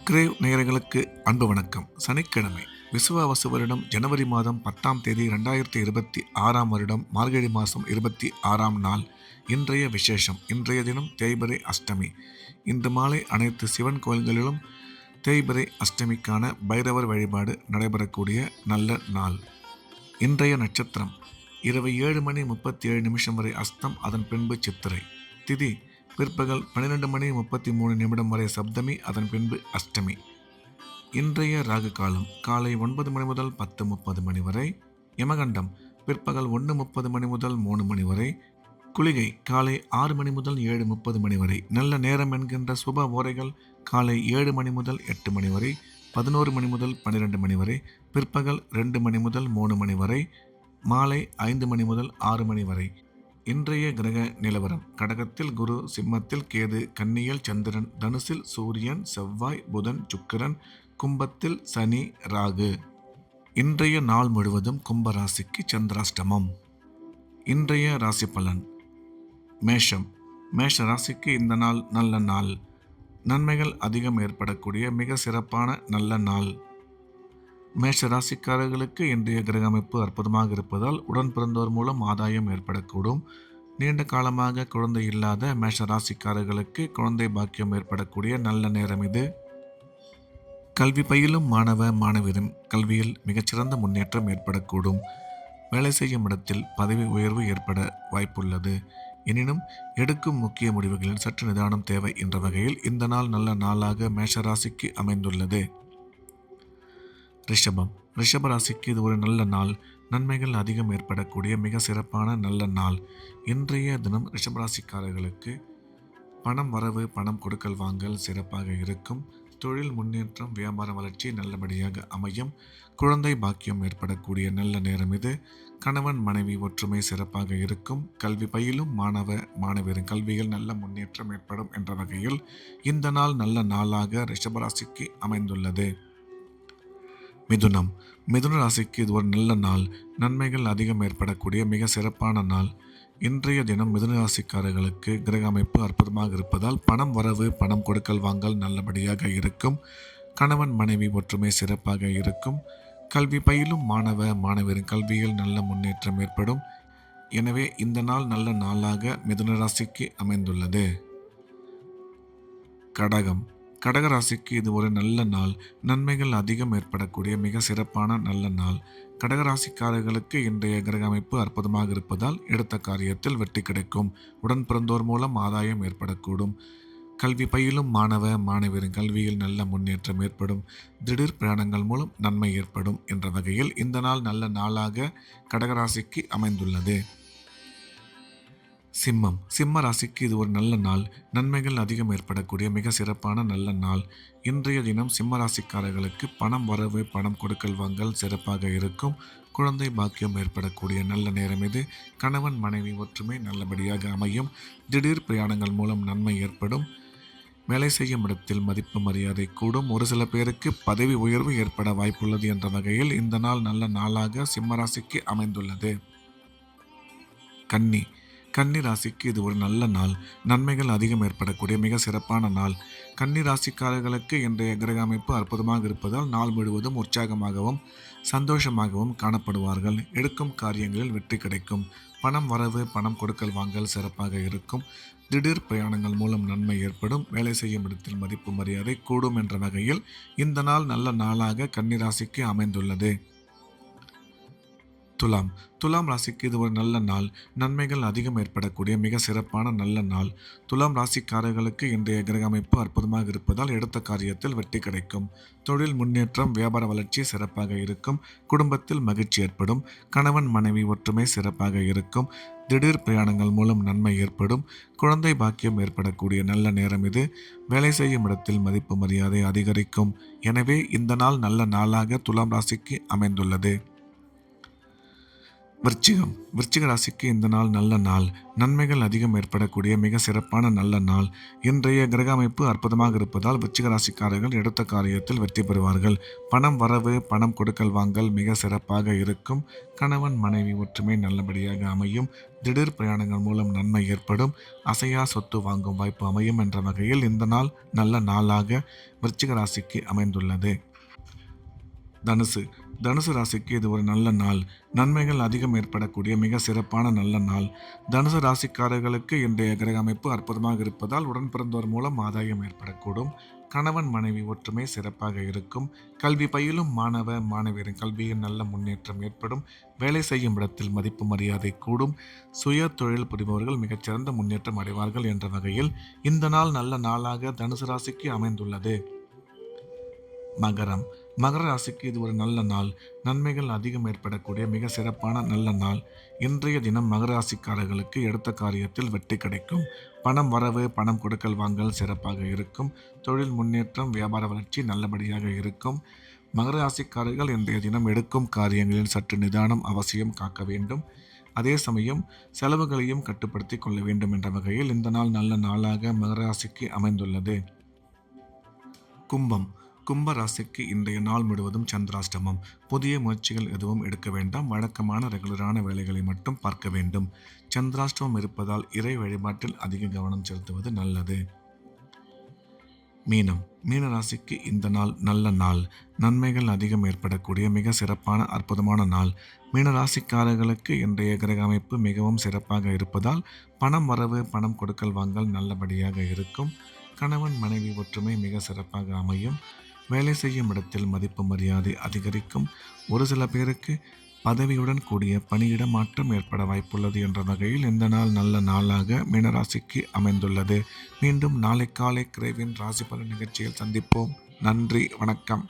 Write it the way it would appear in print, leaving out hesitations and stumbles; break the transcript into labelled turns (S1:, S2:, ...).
S1: Grave நேயர்களுக்கு அன்பு வணக்கம். சனிக்கிழமை விசுவாவசு வருடம் ஜனவரி மாதம் 10ஆம் தேதி 2026ஆம் வருடம் மார்கழி மாதம் 26ஆம் நாள். இன்றைய விசேஷம். இன்றைய தினம் தேய்பிறை அஷ்டமி. இன்று மாலை அனைத்து சிவன் கோயில்களிலும் தேய்பிறை அஷ்டமிக்கான பைரவர் வழிபாடு நடைபெறக்கூடிய நல்ல நாள். இன்றைய நட்சத்திரம் இரவு 7:37 வரை அஸ்தம், அதன் பின்பு சித்திரை. திதி பிற்பகல் 12:33 வரை சப்தமி, அதன் பின்பு அஷ்டமி. இன்றைய ராகு காலம் காலை 9 மணி முதல் 10:30 வரை. யமகண்டம் பிற்பகல் 1:30 முதல் 3 வரை. குளிகை காலை 6 மணி முதல் 7:30 வரை. நல்ல நேரம் என்கின்ற சுப ஓரைகள் காலை 7 மணி முதல் 8 வரை, 11 மணி முதல் 12 வரை, பிற்பகல் 2 மணி முதல் 3 வரை, மாலை 5 மணி முதல் 6 வரை. இன்றைய கிரக நிலவரம்: கடகத்தில் குரு, சிம்மத்தில் கேது, கன்னியில் சந்திரன், தனுசில் சூரியன், செவ்வாய், புதன், சுக்கிரன், கும்பத்தில் சனி, ராகு. இன்றைய நாள் முழுவதும் கும்பராசிக்கு சந்திராஷ்டமம். இன்றைய ராசி பலன்: மேஷம். மேஷ ராசிக்கு இந்த நாள் நல்ல நாள். நன்மைகள் அதிகம் ஏற்படக்கூடிய மிக சிறப்பான நல்ல நாள். மேஷ ராசிக்காரர்களுக்கு இன்றைய கிரக அமைப்பு அற்புதமாக இருப்பதால் உடன் பிறந்தோர் மூலம் ஆதாயம் ஏற்படக்கூடும். நீண்ட காலமாக குழந்தை இல்லாத மேஷ ராசிக்காரர்களுக்கு குழந்தை பாக்கியம் ஏற்படக்கூடிய நல்ல நேரம் இது. கல்வி பயிலும் மாணவ மாணவியரின் கல்வியில் மிகச்சிறந்த முன்னேற்றம் ஏற்படக்கூடும். வேலை செய்யும் இடத்தில் பதவி உயர்வு ஏற்பட வாய்ப்புள்ளது. எனினும் எடுக்கும் முக்கிய முடிவுகளில் சற்று நிதானம் தேவை என்ற வகையில் இந்த நாள் நல்ல நாளாக மேஷ ராசிக்கு அமைந்துள்ளது. ரிஷபம். ரிஷப ராசிக்கு இது ஒரு நல்ல நாள். நன்மைகள் அதிகம் ஏற்படக்கூடிய மிக சிறப்பான நல்ல நாள். இன்றைய தினம் ரிஷபராசிக்காரர்களுக்கு பணம் வரவு, பணம் கொடுக்கல் வாங்கல் சிறப்பாக இருக்கும். தொழில் முன்னேற்றம், வியாபார வளர்ச்சி நல்லபடியாக அமையும். குழந்தை பாக்கியம் ஏற்படக்கூடிய நல்ல நேரம் இது. கணவன் மனைவி ஒற்றுமை சிறப்பாக இருக்கும். கல்வி பயிலும் மாணவ மாணவியரின் கல்வியில் நல்ல முன்னேற்றம் ஏற்படும் என்ற வகையில் இந்த நாள் நல்ல நாளாக ரிஷபராசிக்கு அமைந்துள்ளது. மிதுனம். மிதுன ராசிக்கு இது ஒரு நல்ல நாள். நன்மைகள் அதிகம் ஏற்படக்கூடிய மிக சிறப்பான நாள். இன்றைய தினம் மிதுன ராசிக்காரர்களுக்கு கிரக அமைப்பு அற்புதமாக இருப்பதால் பணம் வரவு, பணம் கொடுக்கல் வாங்கல் நல்லபடியாக இருக்கும். கணவன் மனைவி ஒற்றுமை சிறப்பாக இருக்கும். கல்வி பயிலும் மாணவ மாணவரின் கல்வியில் நல்ல முன்னேற்றம் ஏற்படும். எனவே இந்த நாள் நல்ல நாளாக மிதுன ராசிக்கு அமைந்துள்ளது. கடகம். கடகராசிக்கு இது ஒரு நல்ல நாள். நன்மைகள் அதிகம் ஏற்படக்கூடிய மிக சிறப்பான நல்ல நாள். கடகராசிக்காரர்களுக்கு இன்றைய கிரக அமைப்பு அற்புதமாக இருப்பதால் எடுத்த காரியத்தில் வெற்றி கிடைக்கும். உடன் பிறந்தோர் மூலம் ஆதாயம் ஏற்படக்கூடும். கல்வி பயிலும் மாணவ மாணவியரின் கல்வியில் நல்ல முன்னேற்றம் ஏற்படும். திடீர் பிரயாணங்கள் மூலம் நன்மை ஏற்படும் என்ற வகையில் இந்த நாள் நல்ல நாளாக கடகராசிக்கு அமைந்துள்ளது. சிம்மம். சிம்ம ராசிக்கு இது ஒரு நல்ல நாள். நன்மைகள் அதிகம் ஏற்படக்கூடிய மிக சிறப்பான நல்ல நாள். இன்றைய தினம் சிம்ம ராசிக்காரர்களுக்கு பணம் வரவு, பணம் கொடுக்கல் வாங்கல் சிறப்பாக இருக்கும். குழந்தை பாக்கியம் ஏற்படக்கூடிய நல்ல நேரம் இது. கணவன் மனைவி ஒற்றுமை நல்லபடியாக அமையும். திடீர் பிரயாணங்கள் மூலம் நன்மை ஏற்படும். வேலை செய்யும் இடத்தில் மதிப்பு மரியாதை கூடும். ஒரு சில பேருக்கு பதவி உயர்வு ஏற்பட வாய்ப்புள்ளது என்ற வகையில் இந்த நாள் நல்ல நாளாக சிம்ம ராசிக்கு அமைந்துள்ளது. கன்னி. கன்னி ராசிக்கு இது ஒரு நல்ல நாள். நன்மைகள் அதிகம் ஏற்படக்கூடிய மிக சிறப்பான நாள். கன்னி ராசிக்காரர்களுக்கு இன்றைய கிரக அமைப்பு அற்புதமாக இருப்பதால் நாள் முழுவதும் உற்சாகமாகவும் சந்தோஷமாகவும் காணப்படுவார்கள். எடுக்கும் காரியங்களில் வெற்றி கிடைக்கும். பணம் வரவு, பணம் கொடுக்கல் வாங்கல் சிறப்பாக இருக்கும். திடீர் பிரயாணங்கள் மூலம் நன்மை ஏற்படும். வேலை செய்யும் இடத்தில் மதிப்பு மரியாதை கூடும் என்ற வகையில் இந்த நாள் நல்ல நாளாக கன்னி ராசிக்கு அமைந்துள்ளது. துலாம். துலாம் ராசிக்கு இது ஒரு நல்ல நாள். நன்மைகள் அதிகம் ஏற்படக்கூடிய மிக சிறப்பான நல்ல நாள். துலாம் ராசிக்காரர்களுக்கு இன்றைய கிரக அமைப்பு அற்புதமாக இருப்பதால் எடுத்த காரியத்தில் வெற்றி கிடைக்கும். தொழில் முன்னேற்றம், வியாபார வளர்ச்சி சிறப்பாக இருக்கும். குடும்பத்தில் மகிழ்ச்சி ஏற்படும். கணவன் மனைவி ஒற்றுமை சிறப்பாக இருக்கும். திடீர் பிரயாணங்கள் மூலம் நன்மை ஏற்படும். குழந்தை பாக்கியம் ஏற்படக்கூடிய நல்ல நேரம் இது. வேலை செய்யும் இடத்தில் மதிப்பு மரியாதை அதிகரிக்கும். எனவே இந்த நாள் நல்ல நாளாக துலாம் ராசிக்கு அமைந்துள்ளது. விருச்சிகம். விருச்சிக ராசிக்கு இந்த நாள் நல்ல நாள். நன்மைகள் அதிகம் ஏற்படக்கூடிய மிக சிறப்பான நல்ல நாள். இன்றைய கிரக அமைப்பு அற்புதமாக இருப்பதால் விருச்சிக ராசிக்காரர்கள் எடுத்த காரியத்தில் வெற்றி பெறுவார்கள். பணம் வரவு, பணம் கொடுக்கல் வாங்கல் மிக சிறப்பாக இருக்கும். கணவன் மனைவி ஒற்றுமை நல்லபடியாக அமையும். திடீர் பிரயாணங்கள் மூலம் நன்மை ஏற்படும். அசையா சொத்து வாங்கும் வாய்ப்பு அமையும் என்ற வகையில் இந்த நாள் நல்ல நாளாக விருச்சிக ராசிக்கு அமைந்துள்ளது. தனுசு. தனுசு ராசிக்கு இது ஒரு நல்ல நாள். நன்மைகள் அதிகம் ஏற்படக்கூடிய மிக சிறப்பான நல்ல நாள். தனுசு ராசிக்காரர்களுக்கு இன்றைய கிரக அமைப்பு அற்புதமாக இருப்பதால் உடன் பிறந்தோர் மூலம் ஆதாயம் ஏற்படக்கூடும். கணவன் மனைவி ஒற்றுமை சிறப்பாக இருக்கும். கல்வி பயிலும் மாணவ மாணவியரின் கல்வியில் நல்ல முன்னேற்றம் ஏற்படும். வேலை செய்யும் இடத்தில் மதிப்பு மரியாதை கூடும். சுய தொழில் புரிபவர்கள் மிகச்சிறந்த முன்னேற்றம் அடைவார்கள் என்ற வகையில் இந்த நாள் நல்ல நாளாக தனுசு ராசிக்கு அமைந்துள்ளது. மகரம். மகர ராசிக்கு இது ஒரு நல்ல நாள். நன்மைகள் அதிகம் ஏற்படக்கூடிய மிக சிறப்பான நல்ல நாள். இன்றைய தினம் மகர ராசிக்காரர்களுக்கு எடுத்த காரியத்தில் வெற்றி கிடைக்கும். பணம் வரவு, பணம் கொடுக்கல் வாங்கல் சிறப்பாக இருக்கும். தொழில் முன்னேற்றம், வியாபார வளர்ச்சி நல்லபடியாக இருக்கும். மகர ராசிக்காரர்கள் இன்றைய தினம் எடுக்கும் காரியங்களில் சற்று நிதானம் அவசியம் காக்க வேண்டும். அதே சமயம் செலவுகளையும் கட்டுப்படுத்தி கொள்ள வேண்டும் என்ற வகையில் இந்த நாள் நல்ல நாளாக மகர ராசிக்கு அமைந்துள்ளது. கும்பம். கும்ப ராசிக்கு இன்றைய நாள் முழுவதும் சந்திராஷ்டமம். புதிய முயற்சிகள் எதுவும் எடுக்க வேண்டாம். வழக்கமான ரெகுலரான வேலைகளை மட்டும் பார்க்க வேண்டும். சந்திராஷ்டமம் இருப்பதால் இறை வழிபாட்டில் அதிக கவனம் செலுத்துவது நல்லது. மீனம். மீன ராசிக்கு இந்த நாள் நல்ல நாள். நன்மைகள் அதிகம் ஏற்படக்கூடிய மிக சிறப்பான அற்புதமான நாள். மீன ராசிக்காரர்களுக்கு இன்றைய கிரக அமைப்பு மிகவும் சிறப்பாக இருப்பதால் பணம் வரவு, பணம் கொடுக்கல் வாங்கல் நல்லபடியாக இருக்கும். கணவன் மனைவி ஒற்றுமை மிக சிறப்பாக அமையும். வேலை செய்யும் இடத்தில் மதிப்பு மரியாதை அதிகரிக்கும். ஒரு சில பேருக்கு பதவியுடன் கூடிய பணியிட மாற்றம் ஏற்பட வாய்ப்புள்ளது என்ற வகையில் இந்த நாள் நல்ல நாளாக மீனராசிக்கு அமைந்துள்ளது. மீண்டும் நாளை காலை கிரேவின் ராசி பலன் நிகழ்ச்சியில் சந்திப்போம். நன்றி, வணக்கம்.